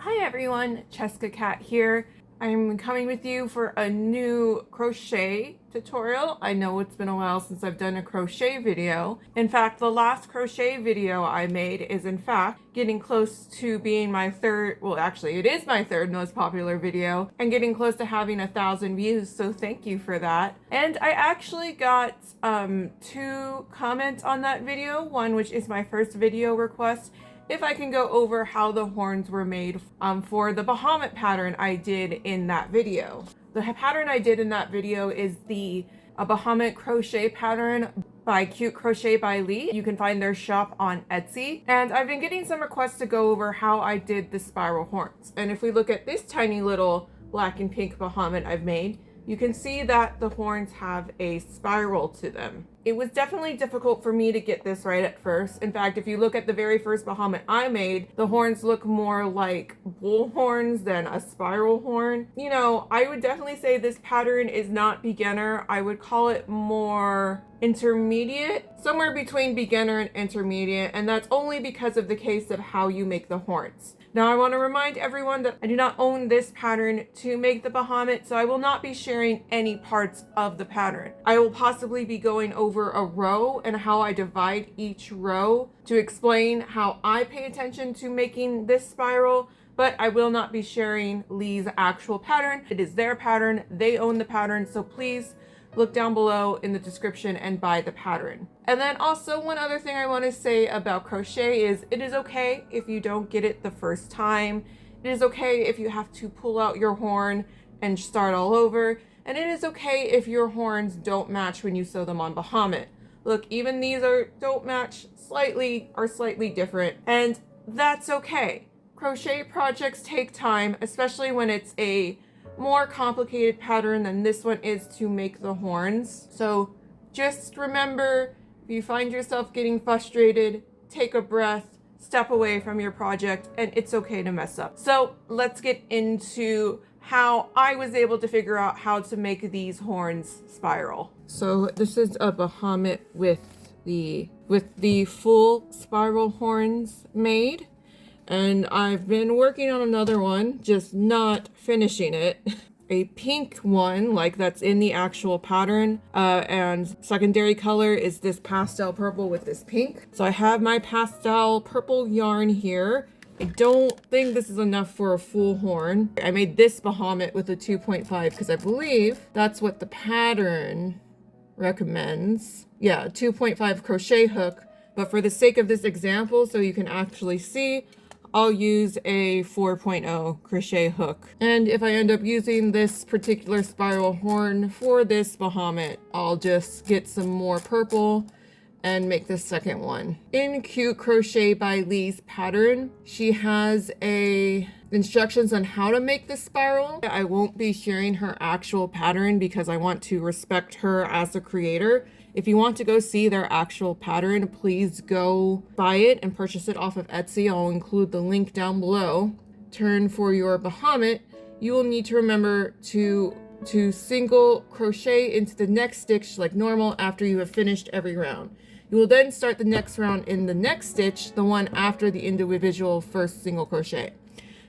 Hi everyone, Cheska Cat here. I'm coming with you for a new crochet tutorial. I know it's been a while since I've done a crochet video. In fact, the last crochet video I made is in fact getting close to being my third, well actually it is my third most popular video and getting close to having 1,000 views, so thank you for that. And I actually got 2 comments on that video, one which is my first video request, if I can go over how the horns were made for the Baphomet pattern I did in that video. The pattern I did in that video is the Baphomet crochet pattern by Cute Crochet by Lee. You can find their shop on Etsy. And I've been getting some requests to go over how I did the spiral horns. And if we look at this tiny little black and pink Baphomet I've made, you can see that the horns have a spiral to them. It was definitely difficult for me to get this right at first. In fact, if you look at the very first Baphomet I made, the horns look more like bull horns than a spiral horn. You know, I would definitely say this pattern is not beginner. I would call it more intermediate, somewhere between beginner and intermediate, and that's only because of the case of how you make the horns. Now, I want to remind everyone that I do not own this pattern to make the Baphomet, so I will not be sharing any parts of the pattern. I will possibly be going over a row and how I divide each row to explain how I pay attention to making this spiral, but I will not be sharing Lee's actual pattern. It is their pattern, they own the pattern, so please look down below in the description and buy the pattern. And then also one other thing I want to say about crochet is it is okay if you don't get it the first time. It is okay if you have to pull out your horn and start all over. And it is okay if your horns don't match when you sew them on Baphomet. Look, even these don't match slightly, are slightly different, and that's okay. Crochet projects take time, especially when it's a more complicated pattern than this one is to make the horns. So just remember, if you find yourself getting frustrated, take a breath, step away from your project, and it's okay to mess up. So let's get into how I was able to figure out how to make these horns spiral. So this is a Baphomet with the full spiral horns made. And I've been working on another one, just not finishing it. A pink one, like that's in the actual pattern, and secondary color is this pastel purple with this pink. So I have my pastel purple yarn here. I don't think this is enough for a full horn. I made this Baphomet with a 2.5 because I believe that's what the pattern recommends. Yeah, 2.5 crochet hook, but for the sake of this example, so you can actually see, I'll use a 4.0 crochet hook. And if I end up using this particular spiral horn for this Baphomet, I'll just get some more purple and make the second one. In Cute Crochet by Lee's pattern, she has instructions on how to make the spiral. I won't be sharing her actual pattern because I want to respect her as a creator. If you want to go see their actual pattern, please go buy it and purchase it off of Etsy. I'll include the link down below. Turn for your Baphomet. You will need to remember to single crochet into the next stitch like normal after you have finished every round. You will then start the next round in the next stitch, the one after the individual first single crochet.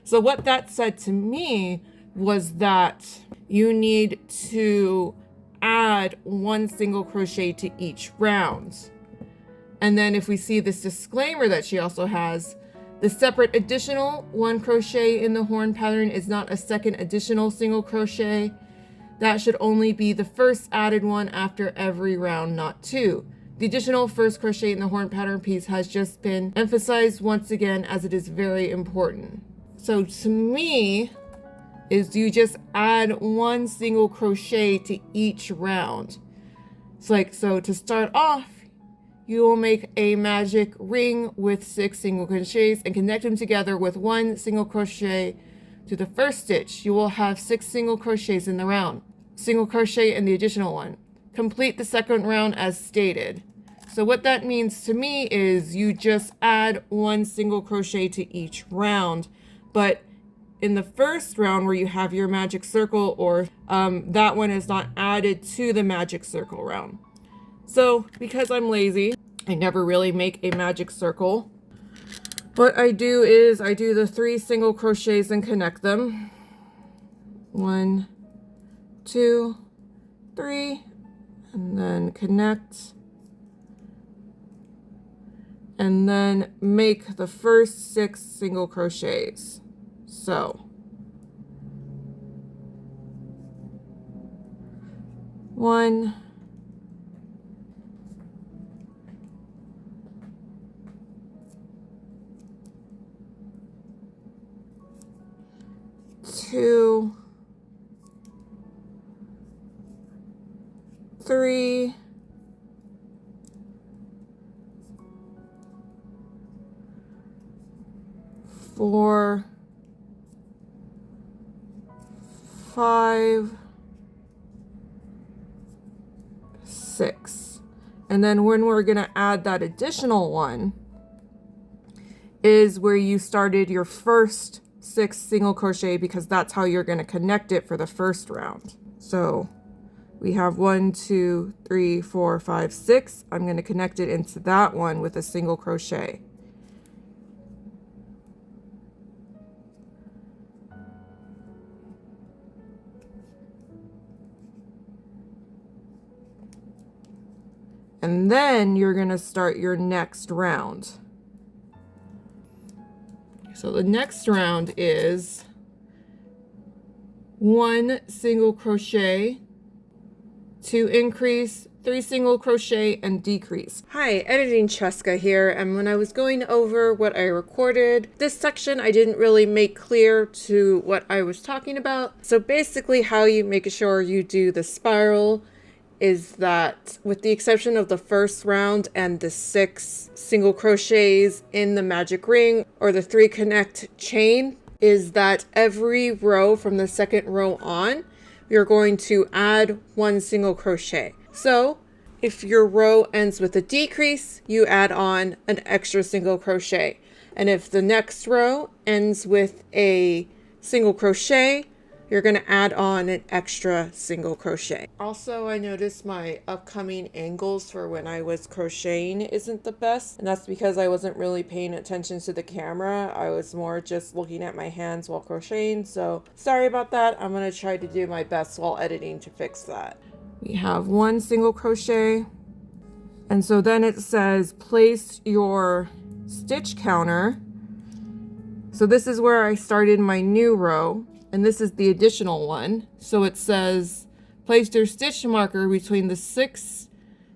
So what that said to me was that you need to add 1 single crochet to each round. And then if we see this disclaimer that she also has, the separate additional 1 crochet in the horn pattern is not a second additional single crochet. That should only be the first added one after every round, not 2. The additional first crochet in the horn pattern piece has just been emphasized once again as it is very important. So to me, is you just add 1 single crochet to each round. It's like, so to start off, you will make a magic ring with 6 single crochets and connect them together with 1 single crochet to the first stitch. You will have 6 single crochets in the round. Single crochet in the additional one. Complete the second round as stated. So what that means to me is you just add 1 single crochet to each round, but in the first round where you have your magic circle, or that one is not added to the magic circle round. So because I'm lazy, I never really make a magic circle. What I do is I do the 3 single crochets and connect them. 1, 2, 3, and then connect. And then make the first 6 single crochets. So 1, 2, 3, 4, 5, 6. And then when we're going to add that additional one is where you started your first 6 single crochet, because that's how you're going to connect it for the first round. So we have 1, 2, 3, 4, 5, 6. I'm going to connect it into that one with a single crochet. And then you're going to start your next round. So the next round is 1 single crochet, 2 increase, 3 single crochet, and decrease. Hi, Editing Cheska here, and when I was going over what I recorded, this section I didn't really make clear to what I was talking about. So basically how you make sure you do the spiral is that, with the exception of the first round and the 6 single crochets in the magic ring or the 3 connect chain, is that every row from the second row on, you're going to add 1 single crochet. So if your row ends with a decrease, you add on an extra single crochet. And if the next row ends with a single crochet, you're going to add on an extra single crochet. Also, I noticed my upcoming angles for when I was crocheting isn't the best, and that's because I wasn't really paying attention to the camera. I was more just looking at my hands while crocheting, so sorry about that. I'm going to try to do my best while editing to fix that. We have 1 single crochet, and so then it says place your stitch counter. So this is where I started my new row. And this is the additional one. So it says place your stitch marker between the 6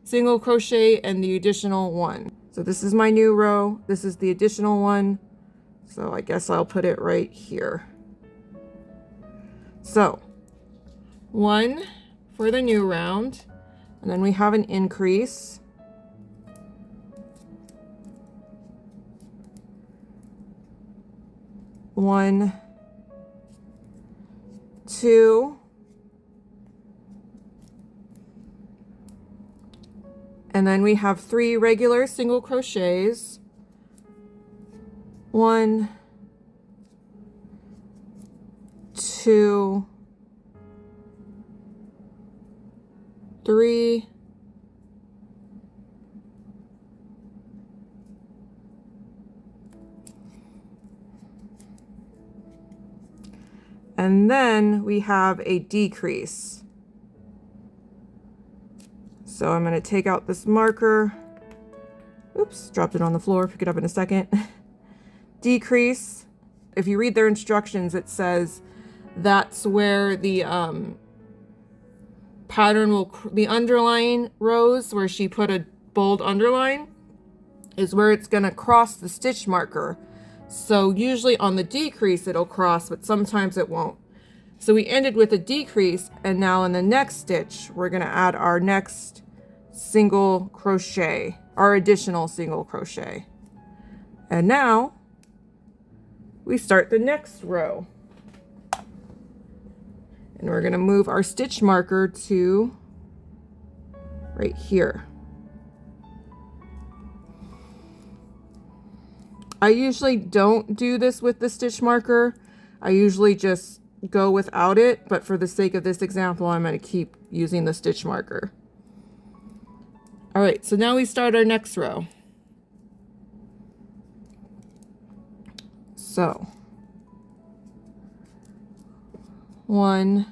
single crochet and the additional one. So this is my new row. This is the additional one. So I guess I'll put it right here. So 1 for the new round, and then we have an increase. One, 2, and then we have 3 regular single crochets. 1, 2, 3, 4, and then we have a decrease. So I'm going to take out this marker. Oops, dropped it on the floor. Pick it up in a second. Decrease. If you read their instructions, it says that's where the pattern will, the underline rows where she put a bold underline is where it's going to cross the stitch marker. So usually on the decrease it'll cross, but sometimes it won't. So we ended with a decrease, and now in the next stitch we're going to add our next single crochet, our additional single crochet. And now we start the next row. And we're going to move our stitch marker to right here. I usually don't do this with the stitch marker. I usually just go without it, but for the sake of this example, I'm going to keep using the stitch marker. All right, so now we start our next row. So 1,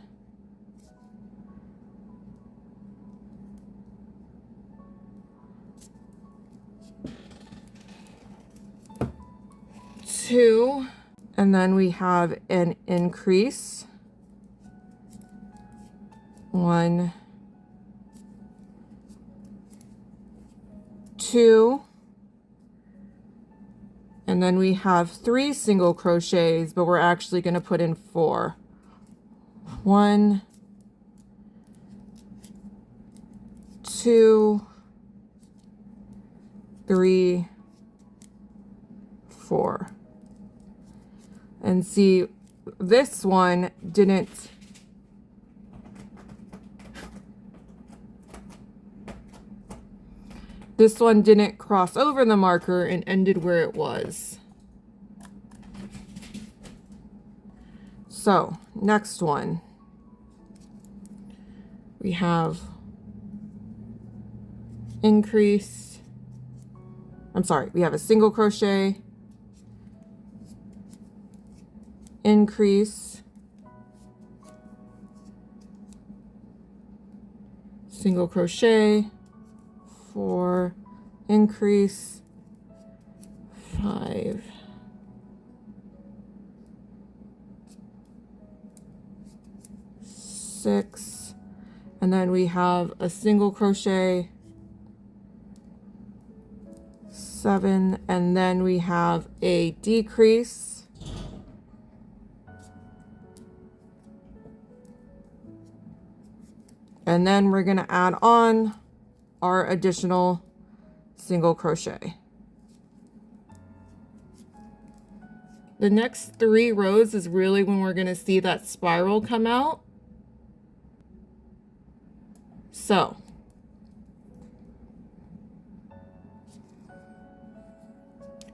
2, and then we have an increase. 1, 2, and then we have 3 single crochets, but we're actually going to put in 4. 1, 2, 3, 4. And see, this one didn't cross over the marker and ended where it was. So next one, we have increase. We have a single crochet, increase, single crochet, 4, increase, 5, 6, and then we have a single crochet, 7, and then we have a decrease, and then we're going to add on our additional single crochet. The next 3 rows is really when we're going to see that spiral come out. So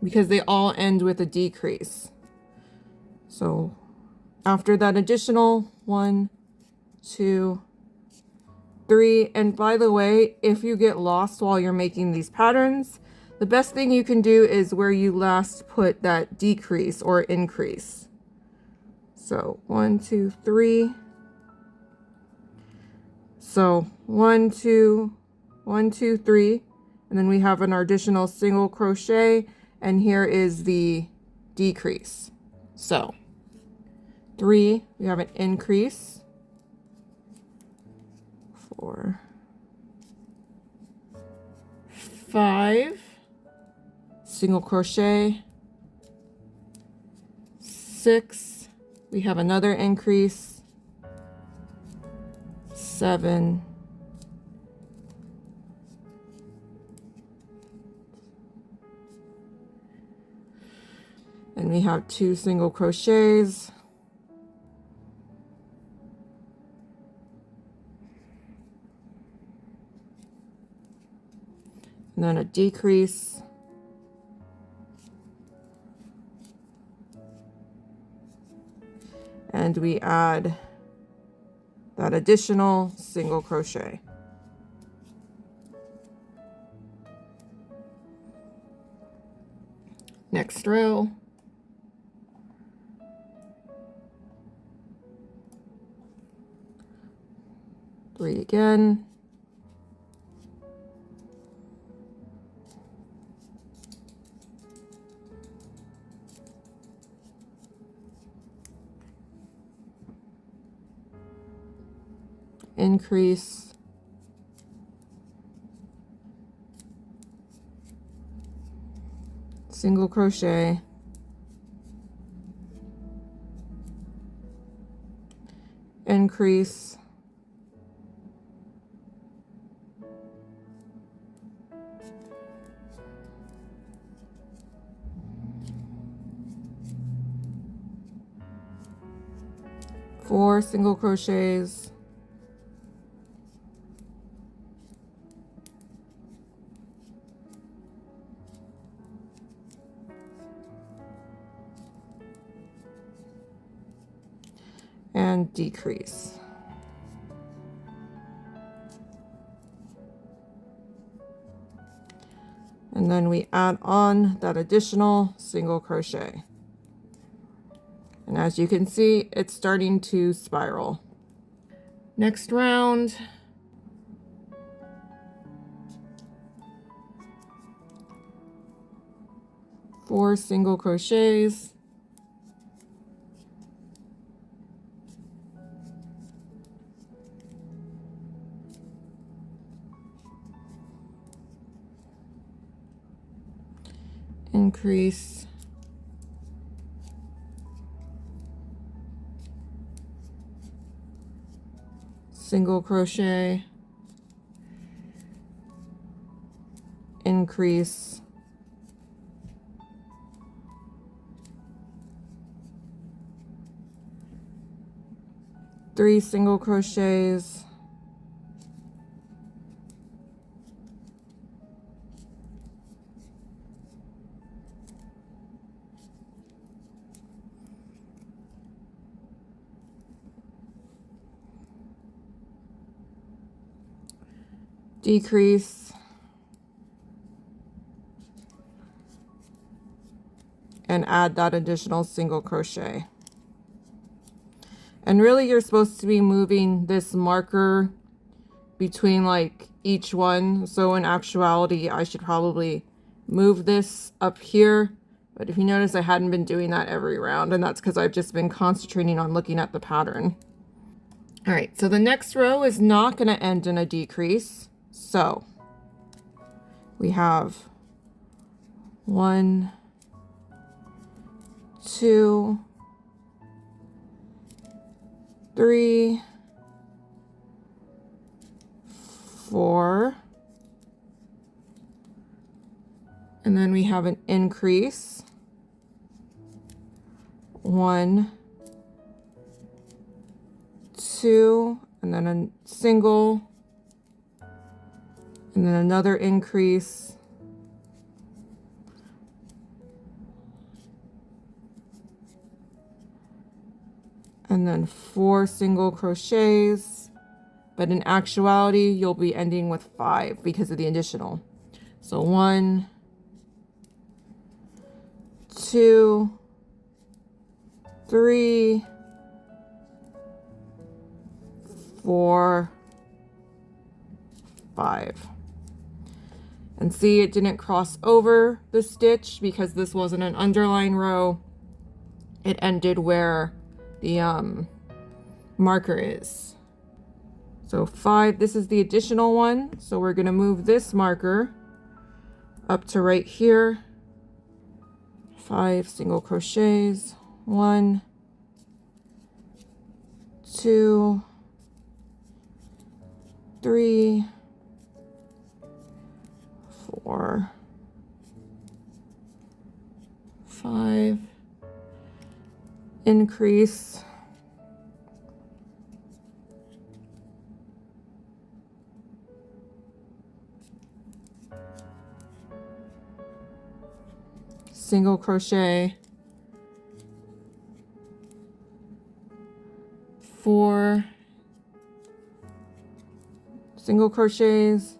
because they all end with a decrease. So after that additional 1, 2, 3, and by the way, if you get lost while you're making these patterns, the best thing you can do is where you last put that decrease or increase. So 1, 2, 3. So 1, 2, 1, 2, 3, and then we have an additional single crochet, and here is the decrease. So 3, we have an increase, 4, 5, single crochet, 6, we have another increase, 7, and we have 2 single crochets, and then a decrease, and we add that additional single crochet. Next row. Three again. Increase, single crochet, increase, four single crochets, and decrease. And then we add on that additional single crochet. And as you can see, it's starting to spiral. Next round. Four single crochets. Increase. Single crochet. Increase. Three single crochets. Decrease. And add that additional single crochet. And really you're supposed to be moving this marker between like each one. So in actuality, I should probably move this up here. But if you notice, I hadn't been doing that every round, and that's because I've just been concentrating on looking at the pattern. All right, so the next row is not going to end in a decrease. So we have 1, 2, 3, 4, and then we have an increase. 1, 2, and then a single, and then another increase, and then 4 single crochets. But in actuality, you'll be ending with 5 because of the additional. So 1, 2, 3, 4, 5. And see, it didn't cross over the stitch because this wasn't an underline row. It ended where the marker is. So 5, this is the additional one. So we're going to move this marker up to right here. 5 single crochets. 1, 2, 3, 4, 5. Increase. Single crochet. 4 single crochets.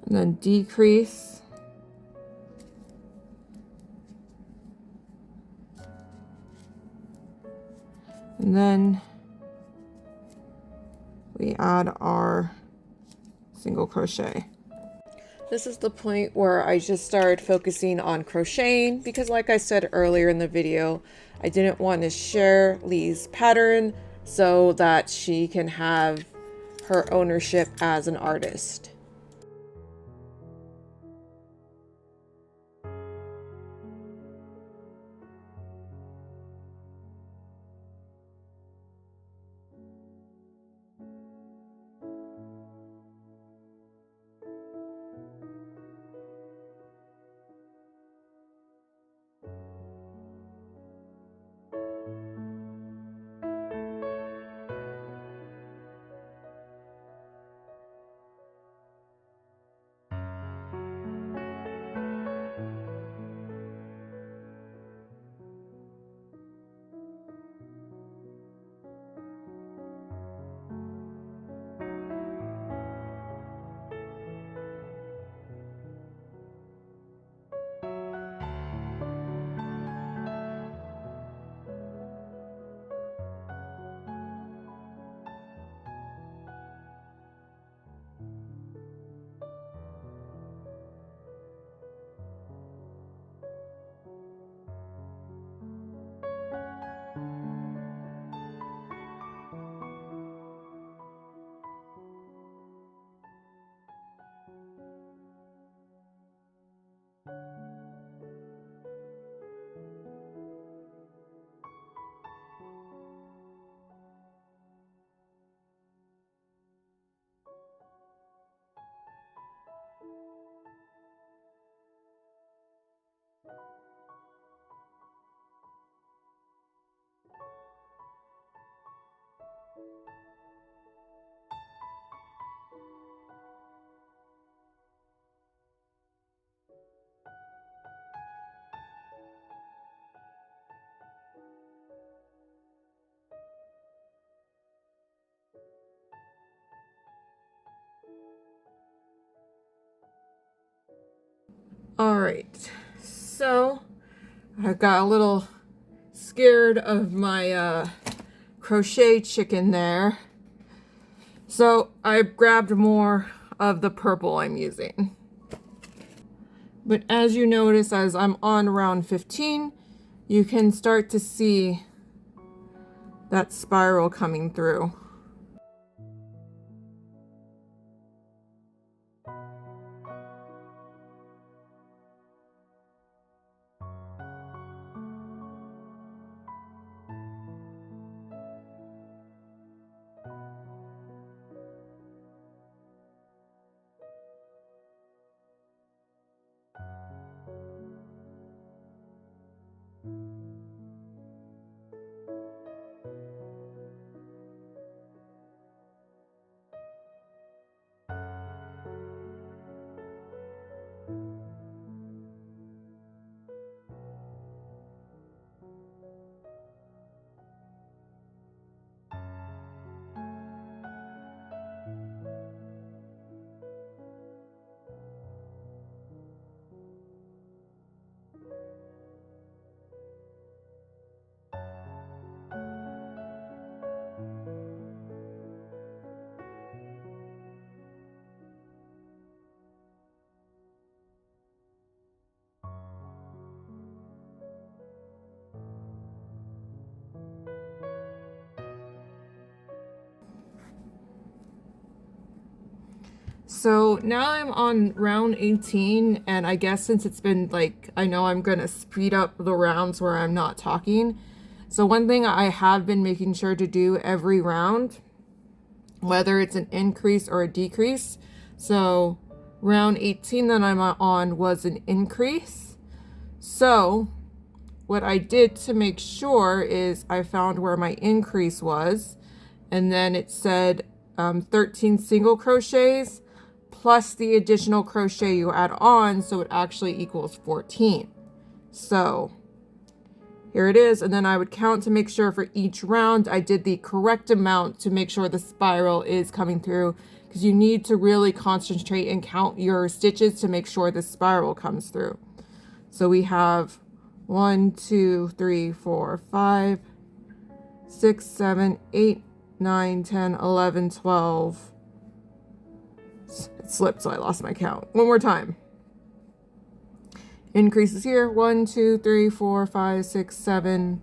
And then decrease. And then we add our single crochet. This is the point where I just started focusing on crocheting because, like I said earlier in the video, I didn't want to share Lee's pattern so that she can have her ownership as an artist. All right, so I got a little scared of my crochet chicken there. So I grabbed more of the purple I'm using. But as you notice, as I'm on round 15, you can start to see that spiral coming through. So now I'm on round 18, and I guess since it's been like, I know I'm gonna speed up the rounds where I'm not talking. So one thing I have been making sure to do every round, whether it's an increase or a decrease. So round 18 that I'm on was an increase. So what I did to make sure is I found where my increase was, and then it said 13 single crochets plus the additional crochet you add on, so it actually equals 14. So here it is, and then I would count to make sure for each round I did the correct amount to make sure the spiral is coming through, because you need to really concentrate and count your stitches to make sure the spiral comes through. So we have 1, 2, 3, 4, 5, 6, 7, 8, 9, 10, 11, 12. It slipped, so I lost my count. One more time. Increases here. 1, 2, 3, 4, 5, 6, 7,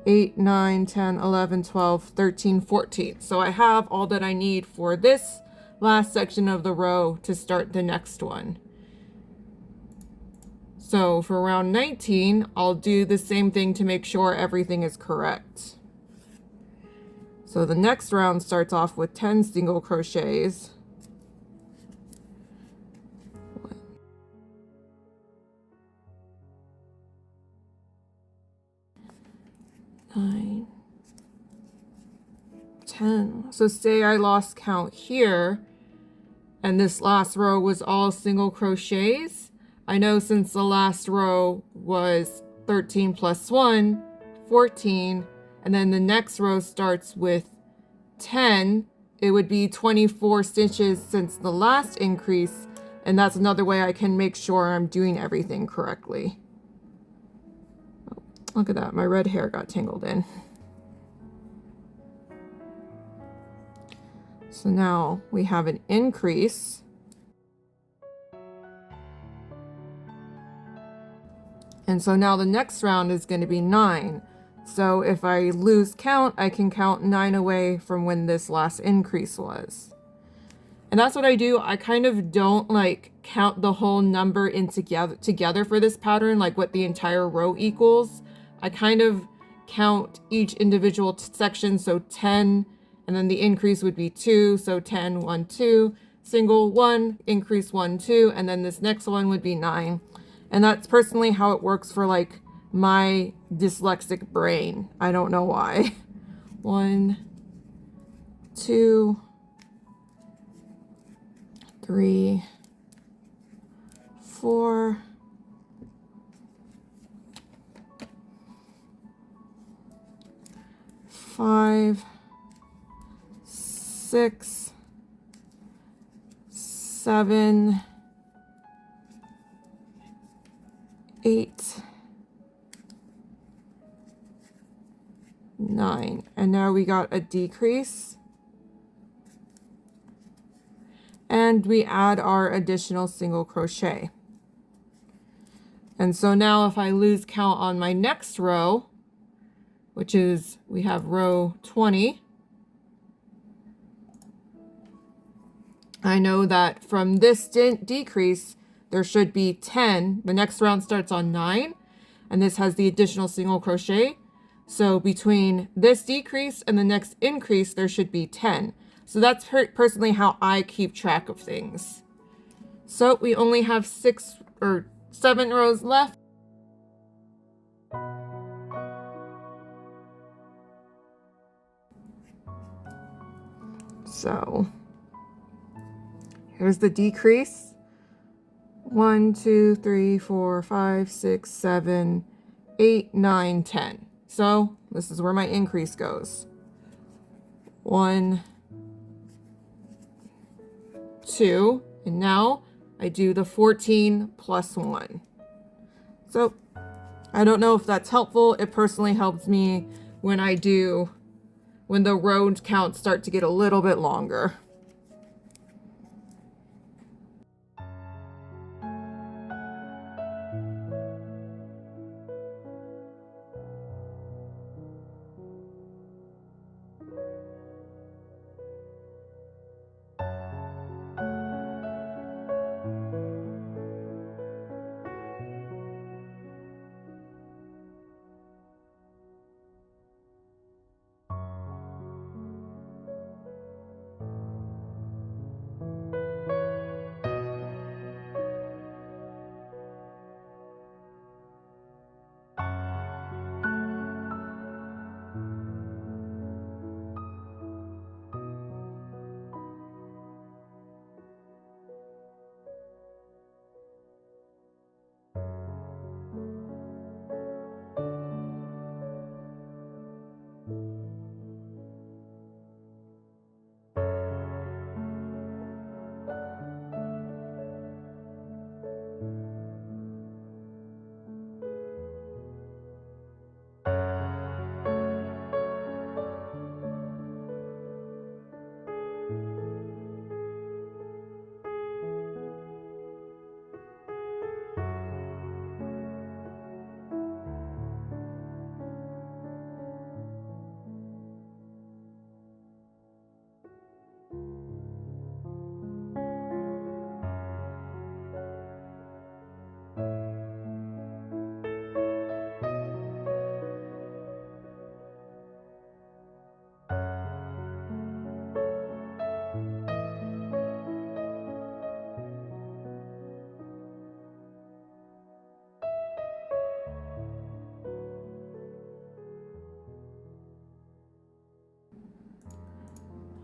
8, 9, 10, 11, 12, 13, 14. So I have all that I need for this last section of the row to start the next one. So for round 19, I'll do the same thing to make sure everything is correct. So the next round starts off with 10 single crochets. 9, 10. So say I lost count here, and this last row was all single crochets. I know since the last row was 13 plus 1, 14, and then the next row starts with 10, it would be 24 stitches since the last increase, and that's another way I can make sure I'm doing everything correctly. Oh, look at that, my red hair got tangled in. So now we have an increase. And so now the next round is going to be 9. So if I lose count, I can count 9 away from when this last increase was. And that's what I do. I kind of don't like count the whole number in together for this pattern, like what the entire row equals. I kind of count each individual section, so 10, and then the increase would be 2, so 10, 1, 2, single 1, increase 1, 2, and then this next one would be 9. And that's personally how it works for like my dyslexic brain. I don't know why. 1, 2, 3, 4, 5, 6, 7, 8, 9, and now we got a decrease, and we add our additional single crochet. And so now if I lose count on my next row, which is, we have row 20, I know that from this decrease, there should be 10. The next round starts on 9, and this has the additional single crochet. So between this decrease and the next increase, there should be 10. So that's personally how I keep track of things. So we only have 6 or 7 rows left. So here's the decrease. 1, 2, 3, 4, 5, 6, 7, 8, 9, 10. So this is where my increase goes. 1, 2, and now I do the 14 plus 1. So I don't know if that's helpful. It personally helps me when the row counts start to get a little bit longer.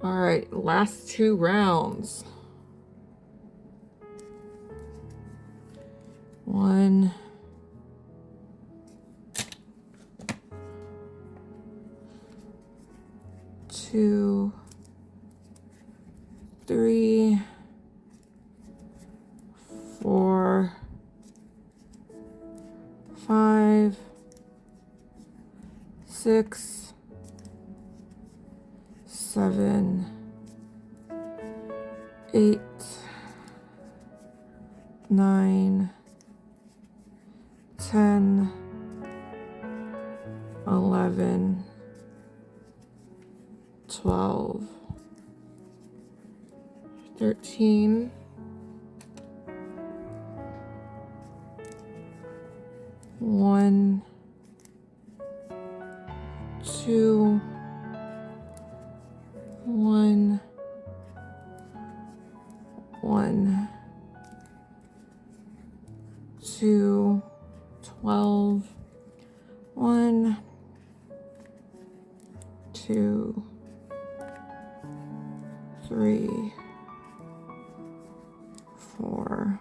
All right, last 2 rounds. 1, 2, 3, 4, 5, 6, 7, 8, 9, 10, 11, 12, 13, 1, 2, 1, 1, 2, 12, 1, 2, 3, 4,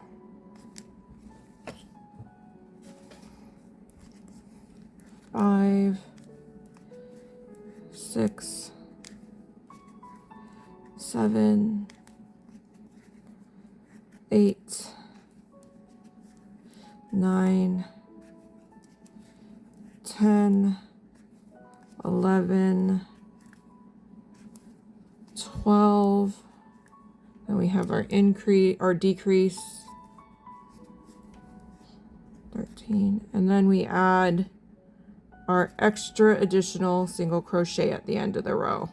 5, 6, 7, 8, 9, 10, 11, 12. Then we have our increase or decrease, 13. And then we add our extra additional single crochet at the end of the row.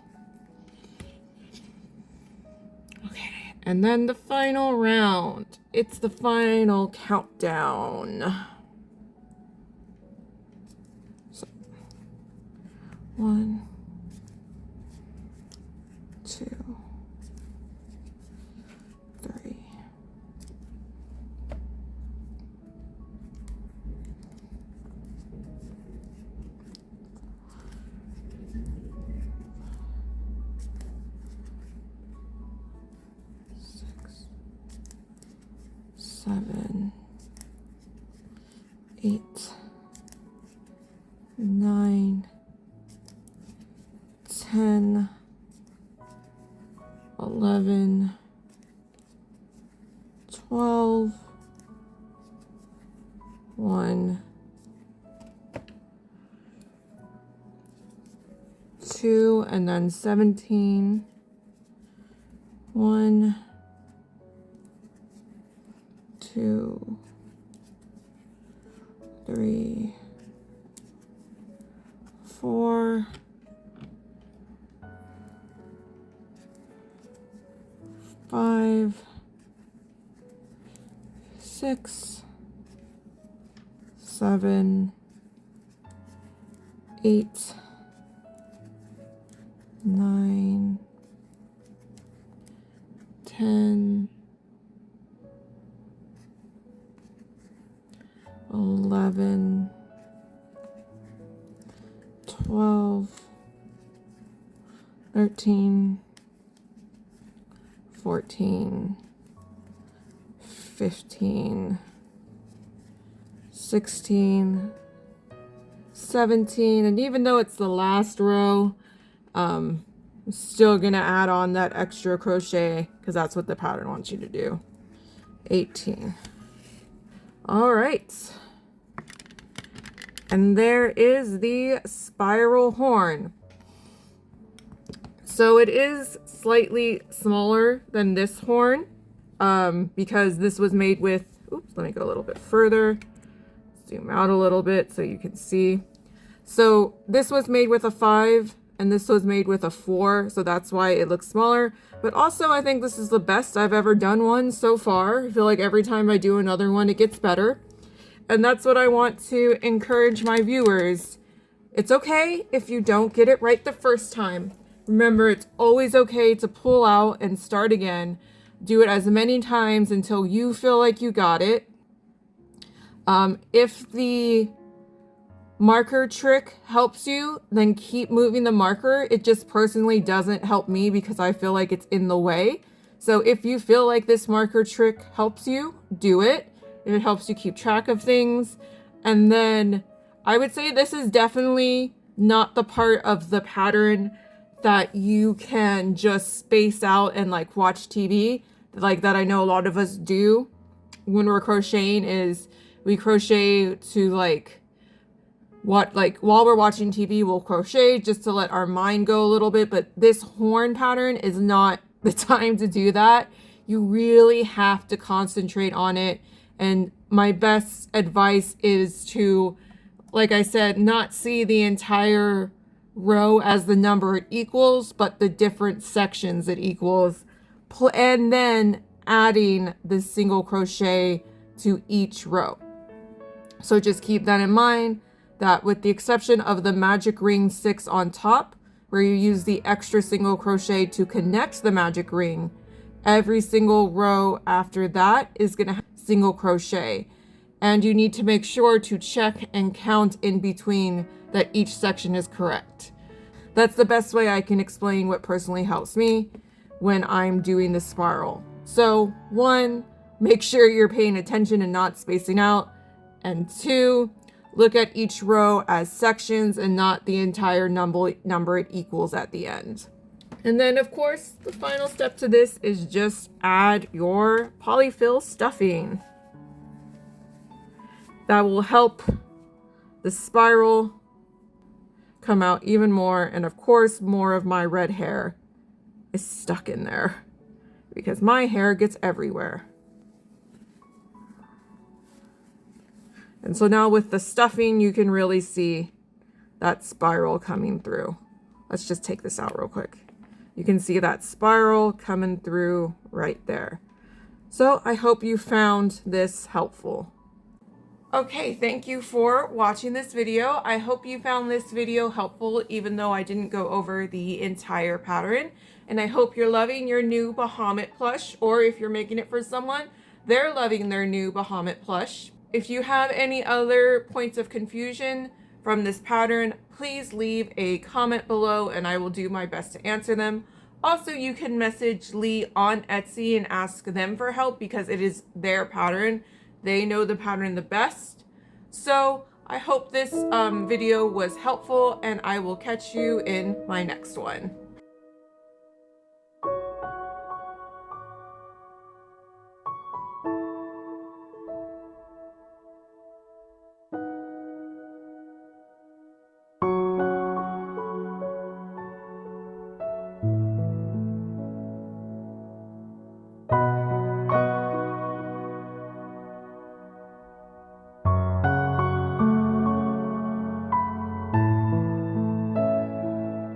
Okay, and then the final round. It's the final countdown. So, 1, 2, 3. 7, 8, 9, 10, 11, 12, 1, 2, and then 17, 1, 2, 3, 4, 5, 6, 7, 8, 9, 10, 11, 12, 13, 14, 15, 16, 17, and even though it's the last row, I'm still gonna add on that extra crochet because that's what the pattern wants you to do. 18. All right. And there is the spiral horn. So it is slightly smaller than this horn because this was made with, oops, let me go a little bit further. Zoom out a little bit so you can see. So this was made with a 5 and this was made with a 4. So that's why it looks smaller. But also I think this is the best I've ever done one so far. I feel like every time I do another one, it gets better. And that's what I want to encourage my viewers. It's okay if you don't get it right the first time. Remember, it's always okay to pull out and start again. Do it as many times until you feel like you got it. If the marker trick helps you, then keep moving the marker. It just personally doesn't help me because I feel like it's in the way. So if you feel like this marker trick helps you, do it. If it helps you keep track of things. And then I would say this is definitely not the part of the pattern that you can just space out and like watch TV, like that I know a lot of us do when we're crocheting, is we crochet to like while we're watching TV, we'll crochet just to let our mind go a little bit. But this horn pattern is not the time to do that. You really have to concentrate on it. And my best advice is to, like I said, not see the entire row as the number it equals, but the different sections it equals. And then adding the single crochet to each row. So just keep that in mind, that with the exception of the magic ring 6 on top, where you use the extra single crochet to connect the magic ring, every single row after that is going to have single crochet. And you need to make sure to check and count in between that each section is correct. That's the best way I can explain what personally helps me when I'm doing the spiral. So 1, make sure you're paying attention and not spacing out. And 2, look at each row as sections and not the entire number it equals at the end. And then of course, the final step to this is just add your polyfill stuffing. That will help the spiral come out even more. And of course, more of my red hair is stuck in there because my hair gets everywhere. And so now with the stuffing, you can really see that spiral coming through. Let's just take this out real quick. You can see that spiral coming through right there. So I hope you found this helpful. Okay, thank you for watching this video. I hope you found this video helpful, even though I didn't go over the entire pattern. And I hope you're loving your new Baphomet plush, or if you're making it for someone, they're loving their new Baphomet plush. If you have any other points of confusion from this pattern, please leave a comment below and I will do my best to answer them. Also, you can message Lee on Etsy and ask them for help because it is their pattern. They know the pattern the best. So I hope this video was helpful and I will catch you in my next one.